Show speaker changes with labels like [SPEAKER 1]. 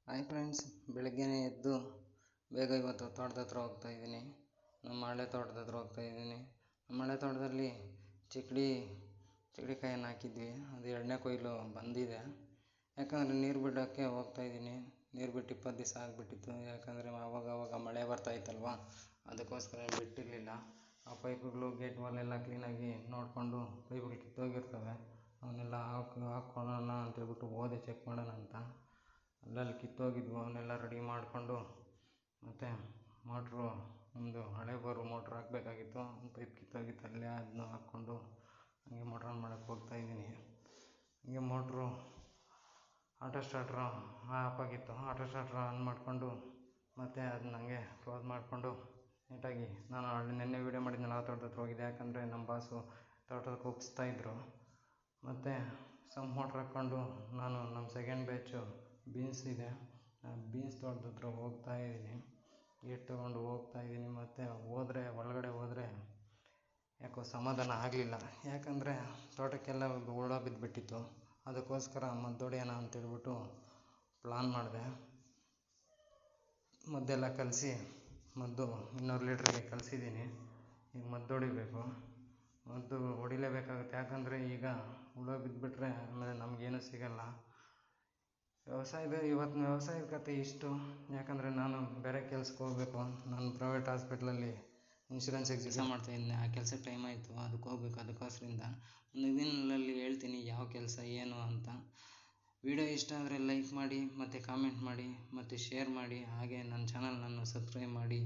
[SPEAKER 1] Hi friends, ಬೆಳಗ್ಗೆನೇ ಎದ್ದು ಬೇಗ ಇವತ್ತು ತೋಟದ ಹತ್ರ ಹೋಗ್ತಾಯಿದ್ದೀನಿ. ನಮ್ಮ ಹಳೆ ತೋಟದ ಹತ್ರ ಹೋಗ್ತಾಯಿದ್ದೀನಿ. ನಮ್ಮ ಹಳೆ ತೋಟದಲ್ಲಿ ಚಿಗಡಿಕಾಯನ್ನು ಹಾಕಿದ್ವಿ. ಅದು 2ನೇ ಕೊಯ್ಲು ಬಂದಿದೆ. ಯಾಕಂದರೆ ನೀರು ಬಿಡೋಕ್ಕೆ ಹೋಗ್ತಾಯಿದ್ದೀನಿ. ನೀರು ಬಿಟ್ಟು 20 ದಿವಸ ಆಗಿಬಿಟ್ಟಿತ್ತು. ಯಾಕಂದರೆ ಆವಾಗ ಮಳೆ ಬರ್ತಾಯಿತ್ತಲ್ವ, ಅದಕ್ಕೋಸ್ಕರ ಬಿಟ್ಟಿರಲಿಲ್ಲ. ಆ ಪೈಪುಗಳು ಗೇಟ್ ವಾಲೆಲ್ಲ ಕ್ಲೀನಾಗಿ ನೋಡಿಕೊಂಡು, ಪೈಪುಗಳು ಕಿತ್ತೋಗಿರ್ತವೆ, ಅವನ್ನೆಲ್ಲ ಹಾಕ್ಕೊಳ್ಳೋಣ ಅಂತೇಳ್ಬಿಟ್ಟು ಹೋದೆ ಚೆಕ್ ಮಾಡೋಣ ಅಂತ. ಅಲ್ಲಲ್ಲಿ ಕಿತ್ತೋಗಿದ್ವು, ಅವನ್ನೆಲ್ಲ ರೆಡಿ ಮಾಡಿಕೊಂಡು, ಮತ್ತು ಮೋಟ್ರು ಒಂದು ಹಳೆ ಬೋರು ಮೋಟ್ರ್ ಹಾಕಬೇಕಾಗಿತ್ತು. ಒಂದು ಪೈಪ್ ಕಿತ್ತೋಗಿತ್ತು, ಅಲ್ಲೇ ಅದನ್ನು ಹಾಕ್ಕೊಂಡು ಹಂಗೆ ಮೋಟ್ರ್ ಆನ್ ಮಾಡೋಕ್ಕೆ ಹೋಗ್ತಾಯಿದ್ದೀನಿ. ಹಂಗೆ ಮೋಟ್ರು ಆಟೋ ಸ್ಟಾರ್ಟ್ರು ಆಫ್ ಆಗಿತ್ತು. ಆಟೋ ಸ್ಟಾರ್ಟ್ರು ಆನ್ ಮಾಡಿಕೊಂಡು ಮತ್ತು ಅದನ್ನ ಹಂಗೆ ಕ್ಲೋಸ್ ಮಾಡಿಕೊಂಡು ನೀಟಾಗಿ ನಾನು ನಿನ್ನೆ ವೀಡಿಯೋ ಮಾಡಿದ್ನಲ್ಲ, ಆ ತೋಟದ ಹತ್ರ ಹೋಗಿದ್ದೆ. ಯಾಕಂದರೆ ನಮ್ಮ ಬಾಸು ತೋಟಕ್ಕೆ ಉಗಿಸ್ತಾಯಿದ್ರು. ಮತ್ತು ಮೋಟ್ರ್ ಹಾಕ್ಕೊಂಡು ನಾನು ನಮ್ಮ ಸೆಕೆಂಡ್ ಬ್ಯಾಚು ಬೀನ್ಸ್ ಇದೆ, ಬೀನ್ಸ್ ತೋಟದ ಹತ್ರ ಹೋಗ್ತಾಯಿದ್ದೀನಿ. ಗೇಟ್ ತೊಗೊಂಡು ಹೋಗ್ತಾಯಿದ್ದೀನಿ. ಮತ್ತು ಒಳಗಡೆ ಹೋದರೆ ಯಾಕೋ ಸಮಾಧಾನ ಆಗಲಿಲ್ಲ. ಯಾಕಂದರೆ ತೋಟಕ್ಕೆಲ್ಲ ಹುಳ ಬಿದ್ದುಬಿಟ್ಟಿತ್ತು. ಅದಕ್ಕೋಸ್ಕರ ಮದ್ದು ಹೊಡೆಯೋಣ ಅಂತೇಳ್ಬಿಟ್ಟು ಪ್ಲಾನ್ ಮಾಡಿದೆ. ಮದ್ದೆಲ್ಲ ಕಲಸಿ, ಮದ್ದು 200 ಲೀಟ್ರಿಗೆ ಕಲಸಿದ್ದೀನಿ. ಈಗ ಮದ್ದು ಹೊಡಿಬೇಕು. ಮದ್ದು ಹೊಡಿಲೇಬೇಕಾಗುತ್ತೆ. ಯಾಕಂದರೆ ಈಗ ಹುಳ ಬಿದ್ದುಬಿಟ್ರೆ ಆಮೇಲೆ ನಮಗೇನೂ ಸಿಗಲ್ಲ. ಇವತ್ತಿನ ವ್ಯವಸಾಯದ ಕತೆ ಇಷ್ಟು. ಯಾಕಂದರೆ ನಾನು ಬೇರೆ ಕೆಲ್ಸಕ್ಕೆ ಹೋಗಬೇಕು. ನಾನು ಪ್ರೈವೇಟ್ ಹಾಸ್ಪಿಟ್ಲಲ್ಲಿ ಇನ್ಶೂರೆನ್ಸ್ ಕೆಲಸ ಮಾಡ್ತಾಯಿದ್ದೀನಿ. ಆ ಕೆಲಸಕ್ಕೆ ಟೈಮ್ ಆಯಿತು, ಅದಕ್ಕೆ ಹೋಗ್ಬೇಕು. ಅದಕ್ಕೋಸ್ಕರಿಂದ ಮುಂದಿನಲ್ಲಿ ಹೇಳ್ತೀನಿ ಯಾವ ಕೆಲಸ ಏನು ಅಂತ. ವಿಡಿಯೋ ಇಷ್ಟ ಆದರೆ ಲೈಕ್ ಮಾಡಿ, ಮತ್ತು ಕಾಮೆಂಟ್ ಮಾಡಿ, ಮತ್ತು ಶೇರ್ ಮಾಡಿ. ಹಾಗೆ ನನ್ನ ಚಾನಲ್ನನ್ನು ಸಬ್ಸ್ಕ್ರೈಬ್ ಮಾಡಿ.